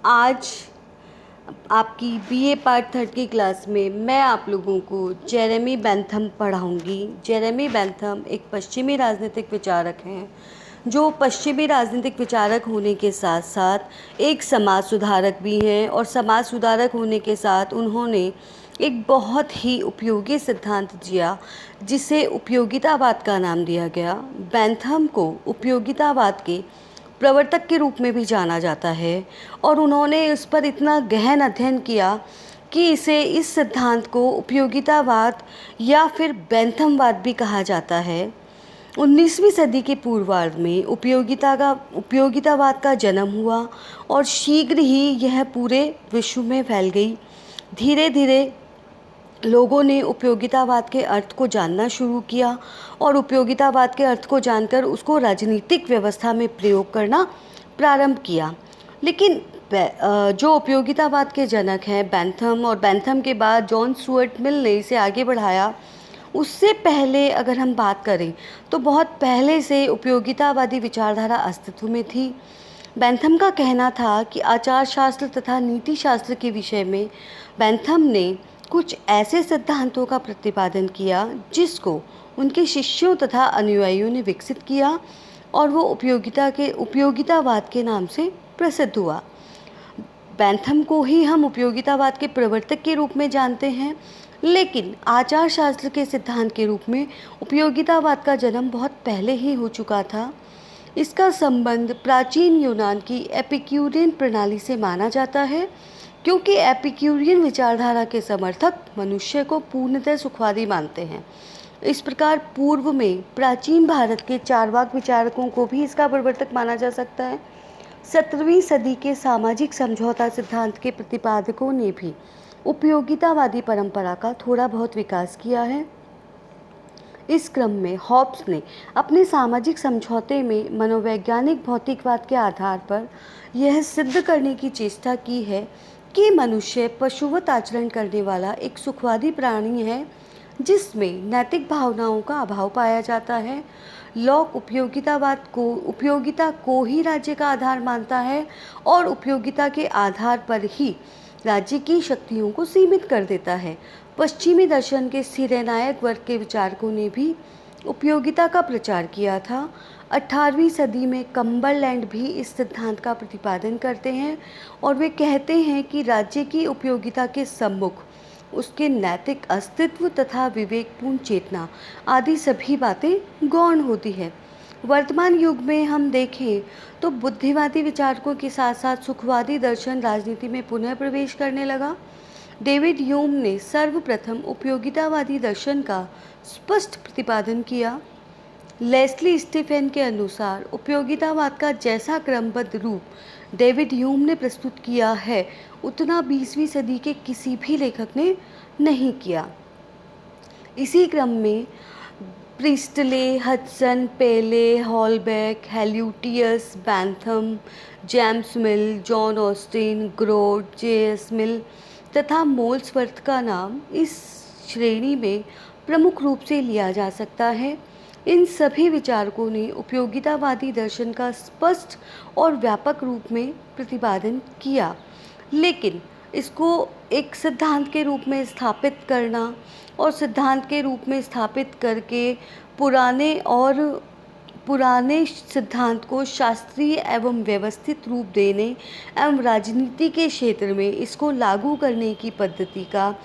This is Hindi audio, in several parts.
आज आपकी बीए पार्ट थर्ड की क्लास में मैं आप लोगों को जेरेमी बेंथम पढ़ाऊंगी। जेरेमी बेंथम एक पश्चिमी राजनीतिक विचारक हैं, जो पश्चिमी राजनीतिक विचारक होने के साथ साथ एक समाज सुधारक भी हैं। और समाज सुधारक होने के साथ उन्होंने एक बहुत ही उपयोगी सिद्धांत दिया, जिसे उपयोगितावाद का नाम दिया गया। बेंथम को उपयोगितावाद के प्रवर्तक के रूप में भी जाना जाता है, और उन्होंने इस पर इतना गहन अध्ययन किया कि इस सिद्धांत को उपयोगितावाद या फिर बेंथमवाद भी कहा जाता है। 19वीं सदी के पूर्वार्ध में उपयोगितावाद का जन्म हुआ और शीघ्र ही यह पूरे विश्व में फैल गई। धीरे धीरे लोगों ने उपयोगितावाद के अर्थ को जानना शुरू किया और उपयोगितावाद के अर्थ को जानकर उसको राजनीतिक व्यवस्था में प्रयोग करना प्रारंभ किया। लेकिन जो उपयोगितावाद के जनक हैं बेंथम, और बेंथम के बाद जॉन स्टुअर्ट मिल ने इसे आगे बढ़ाया। उससे पहले अगर हम बात करें तो बहुत पहले से उपयोगितावादी विचारधारा अस्तित्व में थी। बेंथम का कहना था कि आचार शास्त्र तथा नीति शास्त्र के विषय में बेंथम ने कुछ ऐसे सिद्धांतों का प्रतिपादन किया जिसको उनके शिष्यों तथा अनुयायियों ने विकसित किया, और वो उपयोगितावाद के नाम से प्रसिद्ध हुआ। बेंथम को ही हम उपयोगितावाद के प्रवर्तक के रूप में जानते हैं, लेकिन आचार शास्त्र के सिद्धांत के रूप में उपयोगितावाद का जन्म बहुत पहले ही हो चुका था। इसका संबंध प्राचीन यूनान की एपिक्यूरियन प्रणाली से माना जाता है, क्योंकि एपिक्यूरियन विचारधारा के समर्थक मनुष्य को पूर्णतः सुखवादी मानते हैं। इस प्रकार पूर्व में प्राचीन भारत के चार्वाक विचारकों को भी इसका प्रवर्तक माना जा सकता है। 17वीं सदी के सामाजिक समझौता सिद्धांत के प्रतिपादकों ने भी उपयोगितावादी परंपरा का थोड़ा बहुत विकास किया है। इस क्रम में हॉब्स ने अपने सामाजिक समझौते में मनोवैज्ञानिक भौतिकवाद के आधार पर यह सिद्ध करने की चेष्टा की है कि मनुष्य पशुवत आचरण करने वाला एक सुखवादी प्राणी है, जिसमें नैतिक भावनाओं का अभाव पाया जाता है। लॉक उपयोगिता को ही राज्य का आधार मानता है और उपयोगिता के आधार पर ही राज्य की शक्तियों को सीमित कर देता है। पश्चिमी दर्शन के सिरेनायक वर्ग के विचारकों ने भी उपयोगिता का प्रचार किया था। 18वीं सदी में कम्बरलैंड भी इस सिद्धांत का प्रतिपादन करते हैं, और वे कहते हैं कि राज्य की उपयोगिता के सम्मुख उसके नैतिक अस्तित्व तथा विवेकपूर्ण चेतना आदि सभी बातें गौण होती है। वर्तमान युग में हम देखें तो बुद्धिवादी विचारकों के साथ साथ सुखवादी दर्शन राजनीति में पुनः प्रवेश करने लगा। डेविड ह्यूम ने सर्वप्रथम उपयोगितावादी दर्शन का स्पष्ट प्रतिपादन किया। लेस्ली स्टीफेन के अनुसार उपयोगितावाद का जैसा क्रमबद्ध रूप डेविड ह्यूम ने प्रस्तुत किया है, उतना 20वीं सदी के किसी भी लेखक ने नहीं किया। इसी क्रम में Priestley, Hudson, Paley, Holbach, Helvetius, Bentham, James Mill, John Austin, Grote, J S. Mill तथा मोल्सवर्थ का नाम इस श्रेणी में प्रमुख रूप से लिया जा सकता है। इन सभी विचारकों ने उपयोगितावादी दर्शन का स्पष्ट और व्यापक रूप में प्रतिपादन किया, लेकिन इसको एक सिद्धांत के रूप में स्थापित करना और सिद्धांत के रूप में स्थापित करके पुराने सिद्धांत को शास्त्रीय एवं व्यवस्थित रूप देने एवं राजनीति के क्षेत्र में इसको लागू करने की पद्धति का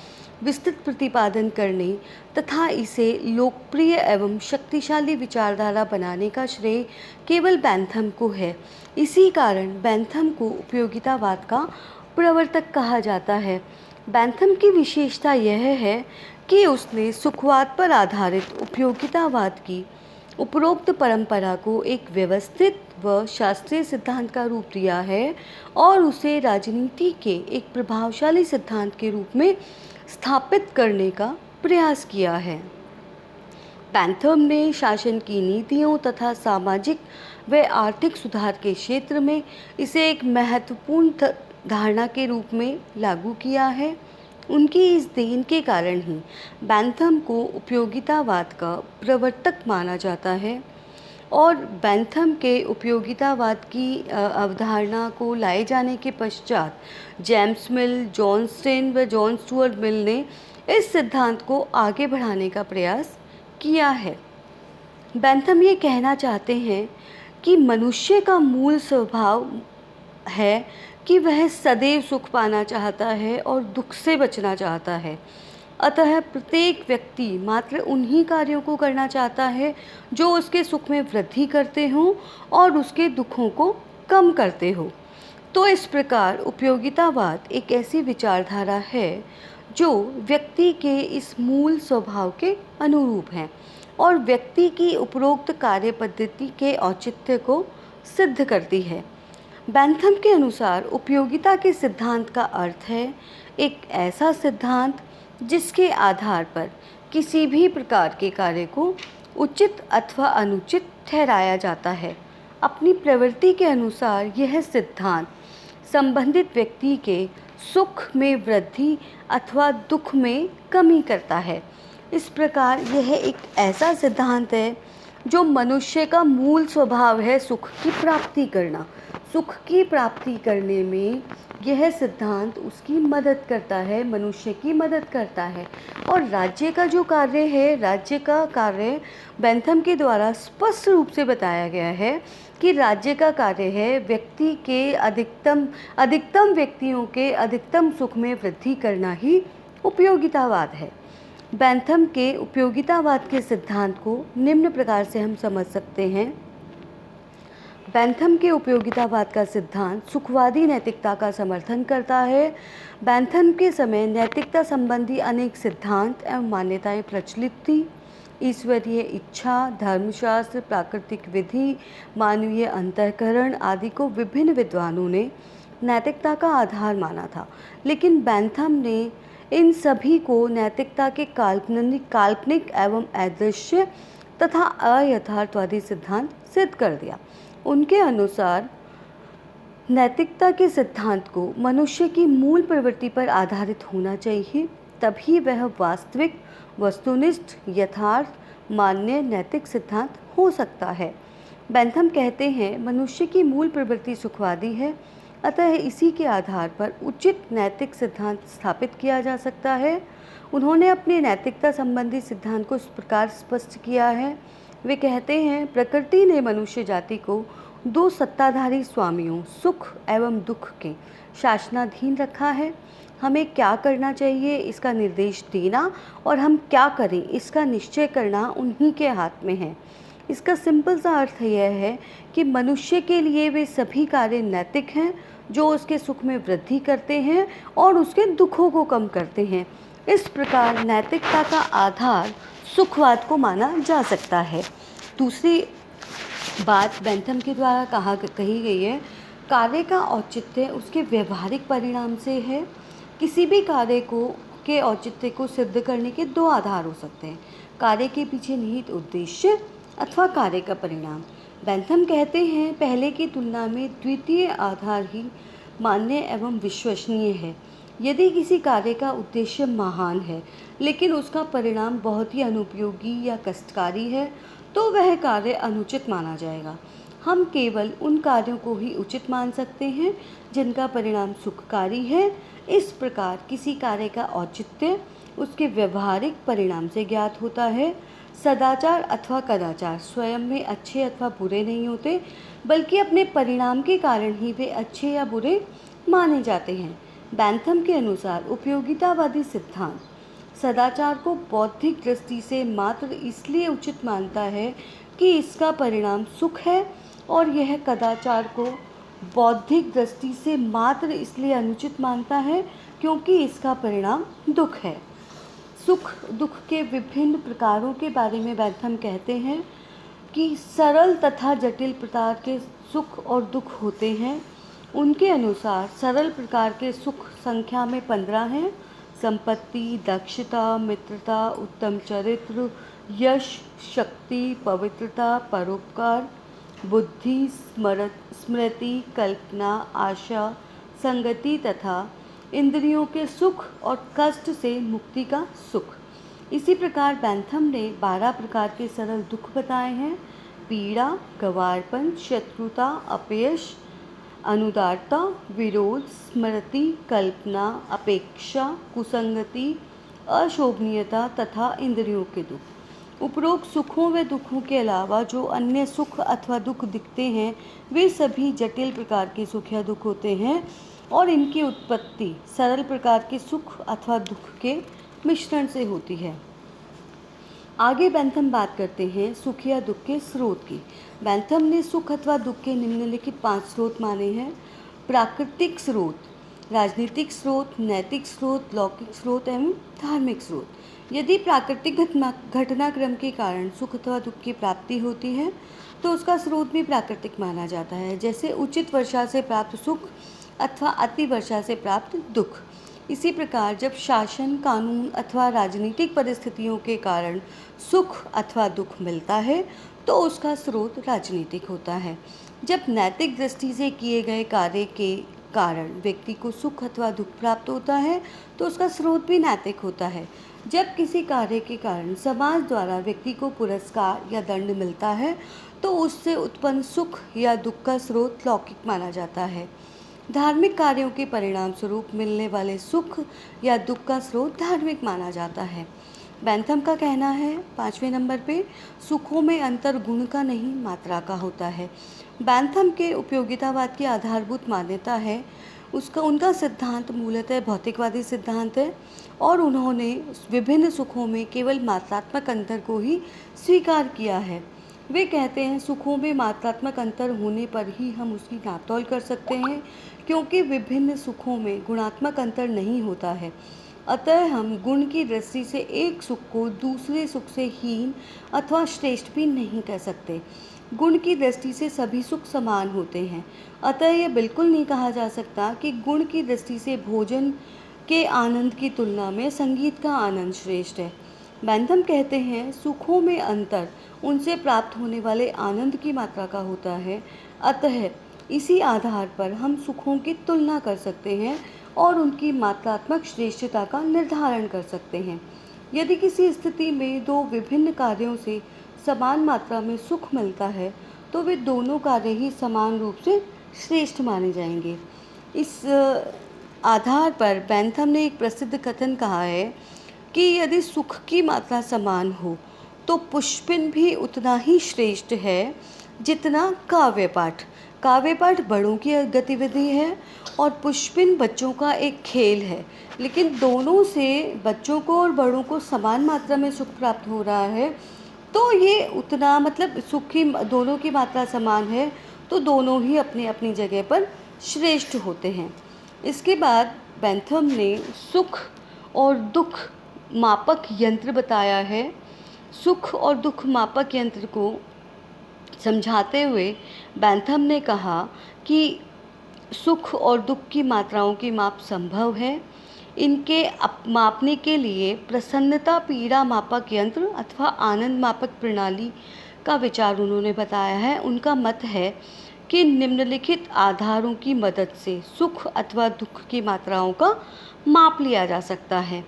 विस्तृत प्रतिपादन करने तथा इसे लोकप्रिय एवं शक्तिशाली विचारधारा बनाने का श्रेय केवल बेंथम को है। इसी कारण बेंथम को उपयोगितावाद का प्रवर्तक कहा जाता है। बेंथम की विशेषता यह है कि उसने सुखवाद पर आधारित उपयोगितावाद की उपरोक्त परंपरा को एक व्यवस्थित व शास्त्रीय सिद्धांत का रूप दिया है और उसे राजनीति के एक प्रभावशाली सिद्धांत के रूप में स्थापित करने का प्रयास किया है। बेंथम ने शासन की नीतियों तथा सामाजिक व आर्थिक सुधार के क्षेत्र में इसे एक महत्वपूर्ण धारणा के रूप में लागू किया है। उनकी इस देन के कारण ही बेंथम को उपयोगितावाद का प्रवर्तक माना जाता है। और बेंथम के उपयोगितावाद की अवधारणा को लाए जाने के पश्चात जेम्स मिल, जॉन स्टेन व जॉन स्टुअर्ट मिल ने इस सिद्धांत को आगे बढ़ाने का प्रयास किया है। बेंथम ये कहना चाहते हैं कि मनुष्य का मूल स्वभाव है कि वह सदैव सुख पाना चाहता है और दुख से बचना चाहता है। अतः प्रत्येक व्यक्ति मात्र उन्हीं कार्यों को करना चाहता है जो उसके सुख में वृद्धि करते हों और उसके दुखों को कम करते हो। तो इस प्रकार उपयोगितावाद एक ऐसी विचारधारा है जो व्यक्ति के इस मूल स्वभाव के अनुरूप है और व्यक्ति की उपरोक्त कार्य पद्धति के औचित्य को सिद्ध करती है। बेंथम के अनुसार उपयोगिता के सिद्धांत का अर्थ है एक ऐसा सिद्धांत जिसके आधार पर किसी भी प्रकार के कार्य को उचित अथवा अनुचित ठहराया जाता है। अपनी प्रवृत्ति के अनुसार यह सिद्धांत संबंधित व्यक्ति के सुख में वृद्धि अथवा दुख में कमी करता है। इस प्रकार यह एक ऐसा सिद्धांत है जो मनुष्य का मूल स्वभाव है सुख की प्राप्ति करना। सुख की प्राप्ति करने में यह सिद्धांत उसकी मदद करता है, मनुष्य की मदद करता है। और राज्य का जो कार्य है, राज्य का कार्य बेंथम के द्वारा स्पष्ट रूप से बताया गया है कि राज्य का कार्य है व्यक्ति के अधिकतम व्यक्तियों के अधिकतम सुख में वृद्धि करना ही उपयोगितावाद है। बेंथम के उपयोगितावाद के सिद्धांत को निम्न प्रकार से हम समझ सकते हैं। बेंथम के उपयोगितावाद का सिद्धांत सुखवादी नैतिकता का समर्थन करता है। बेंथम के समय नैतिकता संबंधी अनेक सिद्धांत एवं मान्यताएं प्रचलित थी। ईश्वरीय इच्छा, धर्मशास्त्र, प्राकृतिक विधि, मानवीय अंतःकरण आदि को विभिन्न विद्वानों ने नैतिकता का आधार माना था, लेकिन बेंथम ने इन सभी को नैतिकता के काल्पनिक एवं अदृश्य तथा अयथार्थवादी सिद्धांत सिद्ध कर दिया। उनके अनुसार नैतिकता के सिद्धांत को मनुष्य की मूल प्रवृत्ति पर आधारित होना चाहिए, तभी वह वास्तविक, वस्तुनिष्ठ, यथार्थ, मान्य नैतिक सिद्धांत हो सकता है। बेंथम कहते हैं मनुष्य की मूल प्रवृत्ति सुखवादी है, अतः इसी के आधार पर उचित नैतिक सिद्धांत स्थापित किया जा सकता है। उन्होंने अपने नैतिकता संबंधी सिद्धांत को इस प्रकार स्पष्ट किया है। वे कहते हैं प्रकृति ने मनुष्य जाति को दो सत्ताधारी स्वामियों सुख एवं दुख के शासनाधीन रखा है। हमें क्या करना चाहिए इसका निर्देश देना और हम क्या करें इसका निश्चय करना उन्हीं के हाथ में है। इसका सिंपल सा अर्थ यह है कि मनुष्य के लिए वे सभी कार्य नैतिक हैं जो उसके सुख में वृद्धि करते हैं और उसके दुखों को कम करते हैं। इस प्रकार नैतिकता का आधार सुखवाद को माना जा सकता है। दूसरी बात बेंथम के द्वारा कही गई है, कार्य का औचित्य उसके व्यवहारिक परिणाम से है। किसी भी कार्य के औचित्य को सिद्ध करने के दो आधार हो सकते हैं, कार्य के पीछे निहित उद्देश्य अथवा कार्य का परिणाम। बेंथम कहते हैं पहले की तुलना में द्वितीय आधार ही मान्य एवं विश्वसनीय है। यदि किसी कार्य का उद्देश्य महान है लेकिन उसका परिणाम बहुत ही अनुपयोगी या कष्टकारी है तो वह कार्य अनुचित माना जाएगा। हम केवल उन कार्यों को ही उचित मान सकते हैं जिनका परिणाम सुखकारी है। इस प्रकार किसी कार्य का औचित्य उसके व्यवहारिक परिणाम से ज्ञात होता है। सदाचार अथवा कदाचार स्वयं में अच्छे अथवा बुरे नहीं होते, बल्कि अपने परिणाम के कारण ही वे अच्छे या बुरे माने जाते हैं। बेंथम के अनुसार उपयोगितावादी सिद्धांत सदाचार को बौद्धिक दृष्टि से मात्र इसलिए उचित मानता है कि इसका परिणाम सुख है और यह कदाचार को बौद्धिक दृष्टि से मात्र इसलिए अनुचित मानता है क्योंकि इसका परिणाम दुख है। सुख दुख के विभिन्न प्रकारों के बारे में बेंथम कहते हैं कि सरल तथा जटिल प्रकार के सुख और दुख होते हैं। उनके अनुसार सरल प्रकार के सुख संख्या में 15 हैं। संपत्ति, दक्षता, मित्रता, उत्तम चरित्र, यश, शक्ति, पवित्रता, परोपकार, बुद्धि, स्मृति, कल्पना, आशा, संगति तथा इंद्रियों के सुख और कष्ट से मुक्ति का सुख। इसी प्रकार बेंथम ने 12 प्रकार के सरल दुख बताए हैं। पीड़ा, गंवारपन, शत्रुता, अपयश, अनुदारता, विरोध, स्मृति, कल्पना, अपेक्षा, कुसंगति, अशोभनीयता तथा इंद्रियों के दुख। उपरोक्त सुखों व दुखों के अलावा जो अन्य सुख अथवा दुख दिखते हैं वे सभी जटिल प्रकार के सुख या दुख होते हैं और इनकी उत्पत्ति सरल प्रकार के सुख अथवा दुख के मिश्रण से होती है। आगे बेंथम बात करते हैं सुख या दुख के स्रोत की। बेंथम ने सुख अथवा दुख के निम्नलिखित 5 स्रोत माने हैं। प्राकृतिक स्रोत, राजनीतिक स्रोत, नैतिक स्रोत, लौकिक स्रोत एवं धार्मिक स्रोत। यदि प्राकृतिक घटनाक्रम के कारण सुख अथवा दुख की प्राप्ति होती है तो उसका स्रोत भी प्राकृतिक माना जाता है, जैसे उचित वर्षा से प्राप्त सुख अथवा अति वर्षा से प्राप्त दुख। इसी प्रकार जब शासन, कानून अथवा राजनीतिक परिस्थितियों के कारण सुख अथवा दुख मिलता है तो उसका स्रोत राजनीतिक होता है। जब नैतिक दृष्टि से किए गए कार्य के कारण व्यक्ति को सुख अथवा दुख प्राप्त होता है तो उसका स्रोत भी नैतिक होता है। जब किसी कार्य के कारण समाज द्वारा व्यक्ति को पुरस्कार या दंड मिलता है तो उससे उत्पन्न सुख या दुख का स्रोत लौकिक माना जाता है। धार्मिक कार्यों के परिणाम स्वरूप मिलने वाले सुख या दुख का स्रोत धार्मिक माना जाता है। बेंथम का कहना है 5वें नंबर पे, सुखों में अंतर गुण का नहीं मात्रा का होता है। बेंथम के उपयोगितावाद की आधारभूत मान्यता है उनका सिद्धांत मूलतः भौतिकवादी सिद्धांत है और उन्होंने विभिन्न सुखों में केवल मात्रात्मक अंतर को ही स्वीकार किया है। वे कहते हैं सुखों में मात्रात्मक अंतर होने पर ही हम उसकी नापतोल कर सकते हैं, क्योंकि विभिन्न सुखों में गुणात्मक अंतर नहीं होता है। अतः हम गुण की दृष्टि से एक सुख को दूसरे सुख से हीन अथवा श्रेष्ठ भी नहीं कह सकते। गुण की दृष्टि से सभी सुख समान होते हैं। अतः यह बिल्कुल नहीं कहा जा सकता कि गुण की दृष्टि से भोजन के आनंद की तुलना में संगीत का आनंद श्रेष्ठ है। बेंथम कहते हैं सुखों में अंतर उनसे प्राप्त होने वाले आनंद की मात्रा का होता है। अतः इसी आधार पर हम सुखों की तुलना कर सकते हैं और उनकी मात्रात्मक श्रेष्ठता का निर्धारण कर सकते हैं। यदि किसी स्थिति में दो विभिन्न कार्यों से समान मात्रा में सुख मिलता है तो वे दोनों कार्य ही समान रूप से श्रेष्ठ माने जाएंगे। इस आधार पर बेंथम ने एक प्रसिद्ध कथन कहा है कि यदि सुख की मात्रा समान हो तो पुष्पिन भी उतना ही श्रेष्ठ है जितना काव्य पाठ। काव्य पाठ बड़ों की गतिविधि है और पुष्पिन बच्चों का एक खेल है, लेकिन दोनों से बच्चों को और बड़ों को समान मात्रा में सुख प्राप्त हो रहा है तो ये उतना सुख की दोनों की मात्रा समान है तो दोनों ही अपनी अपनी जगह पर श्रेष्ठ होते हैं। इसके बाद बेंथम ने सुख और दुख मापक यंत्र बताया है। सुख और दुख मापक यंत्र को समझाते हुए बेंथम ने कहा कि सुख और दुख की मात्राओं की माप संभव है। इनके मापने के लिए प्रसन्नता पीड़ा मापक यंत्र अथवा आनंद मापक प्रणाली का विचार उन्होंने बताया है। उनका मत है कि निम्नलिखित आधारों की मदद से सुख अथवा दुख की मात्राओं का माप लिया जा सकता है: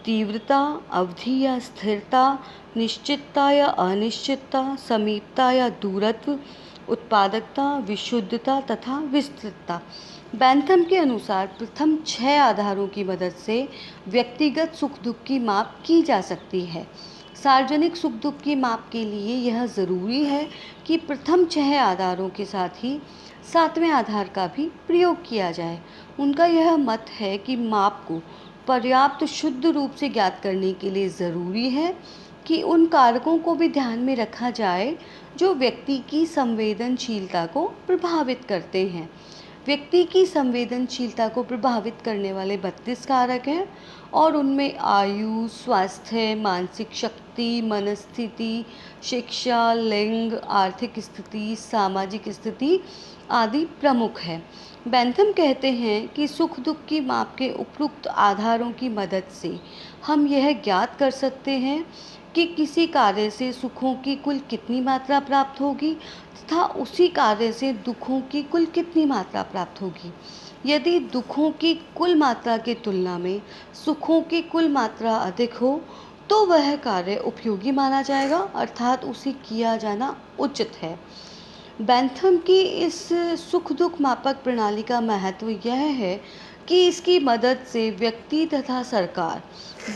तीव्रता, अवधि या स्थिरता, निश्चितता या अनिश्चितता, समीपता या दूरत्व, उत्पादकता, विशुद्धता तथा विस्तृतता। बेंथम के अनुसार प्रथम 6 आधारों की मदद से व्यक्तिगत सुख दुख की माप की जा सकती है। सार्वजनिक सुख दुख की माप के लिए यह ज़रूरी है कि प्रथम 6 आधारों के साथ ही 7वें आधार का भी प्रयोग किया जाए। उनका यह मत है कि माप को पर्याप्त शुद्ध रूप से ज्ञात करने के लिए ज़रूरी है कि उन कारकों को भी ध्यान में रखा जाए जो व्यक्ति की संवेदनशीलता को प्रभावित करते हैं। व्यक्ति की संवेदनशीलता को प्रभावित करने वाले 32 कारक हैं और उनमें आयु, स्वास्थ्य, मानसिक शक्ति, मनस्थिति, शिक्षा, लिंग, आर्थिक स्थिति, सामाजिक स्थिति आदि प्रमुख है। बेंथम कहते हैं कि सुख दुख की माप के उपरोक्त आधारों की मदद से हम यह ज्ञात कर सकते हैं कि किसी कार्य से सुखों की कुल कितनी मात्रा प्राप्त होगी तथा उसी कार्य से दुखों की कुल कितनी मात्रा प्राप्त होगी। यदि दुखों की कुल मात्रा की तुलना में सुखों की कुल मात्रा अधिक हो तो वह कार्य उपयोगी माना जाएगा, अर्थात उसे किया जाना उचित है। बैंथम की इस सुख दुख मापक प्रणाली का महत्व यह है कि इसकी मदद से व्यक्ति तथा सरकार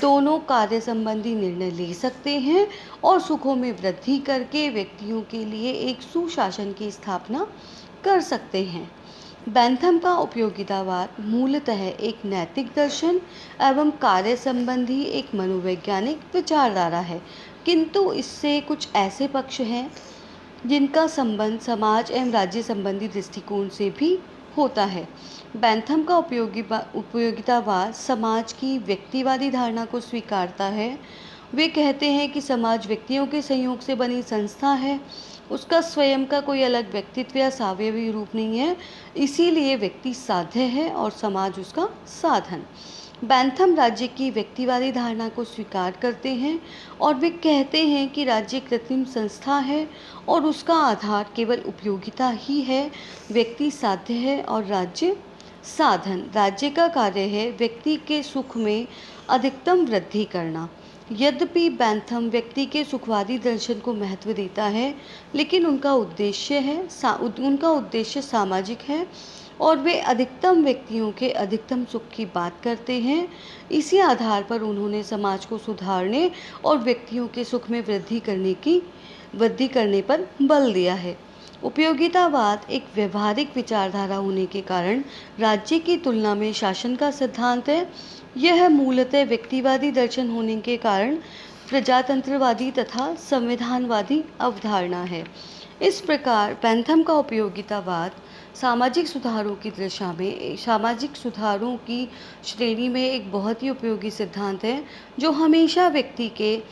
दोनों कार्य संबंधी निर्णय ले सकते हैं और सुखों में वृद्धि करके व्यक्तियों के लिए एक सुशासन की स्थापना कर सकते हैं। बैंथम का उपयोगितावाद मूलतः एक नैतिक दर्शन एवं कार्य संबंधी एक मनोवैज्ञानिक विचारधारा है, किंतु इससे कुछ ऐसे पक्ष हैं जिनका संबंध समाज एवं राज्य संबंधी दृष्टिकोण से भी होता है। बैंथम का उपयोगितावाद समाज की व्यक्तिवादी धारणा को स्वीकारता है। वे कहते हैं कि समाज व्यक्तियों के संयोग से बनी संस्था है, उसका स्वयं का कोई अलग व्यक्तित्व या सावयवी रूप नहीं है, इसीलिए व्यक्ति साध्य है और समाज उसका साधन। बैंथम राज्य की व्यक्तिवादी धारणा को स्वीकार करते हैं और वे कहते हैं कि राज्य कृत्रिम संस्था है और उसका आधार केवल उपयोगिता ही है, व्यक्ति साध्य है और राज्य साधन। राज्य का कार्य है व्यक्ति के सुख में अधिकतम वृद्धि करना। यद्यपि बैंथम व्यक्ति के सुखवादी दर्शन को महत्व देता है, लेकिन उनका उद्देश्य सामाजिक है और वे अधिकतम व्यक्तियों के अधिकतम सुख की बात करते हैं। इसी आधार पर उन्होंने समाज को सुधारने और व्यक्तियों के सुख में वृद्धि करने पर बल दिया है। उपयोगितावाद एक व्यवहारिक विचारधारा होने के कारण राज्य की तुलना में शासन का सिद्धांत है। यह मूलतः व्यक्तिवादी दर्शन होने के कारण प्रजातंत्रवादी तथा संविधानवादी अवधारणा है। इस प्रकार बैंथम का उपयोगितावाद सामाजिक सुधारों की श्रेणी में एक बहुत ही उपयोगी सिद्धांत है, जो हमेशा व्यक्ति के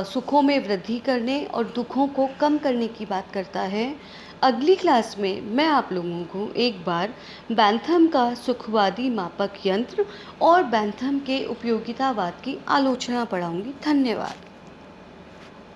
सुखों में वृद्धि करने और दुखों को कम करने की बात करता है। अगली क्लास में मैं आप लोगों को एक बार बैंथम का सुखवादी मापक यंत्र और बैंथम के उपयोगितावाद की आलोचना पढ़ाऊंगी। धन्यवाद।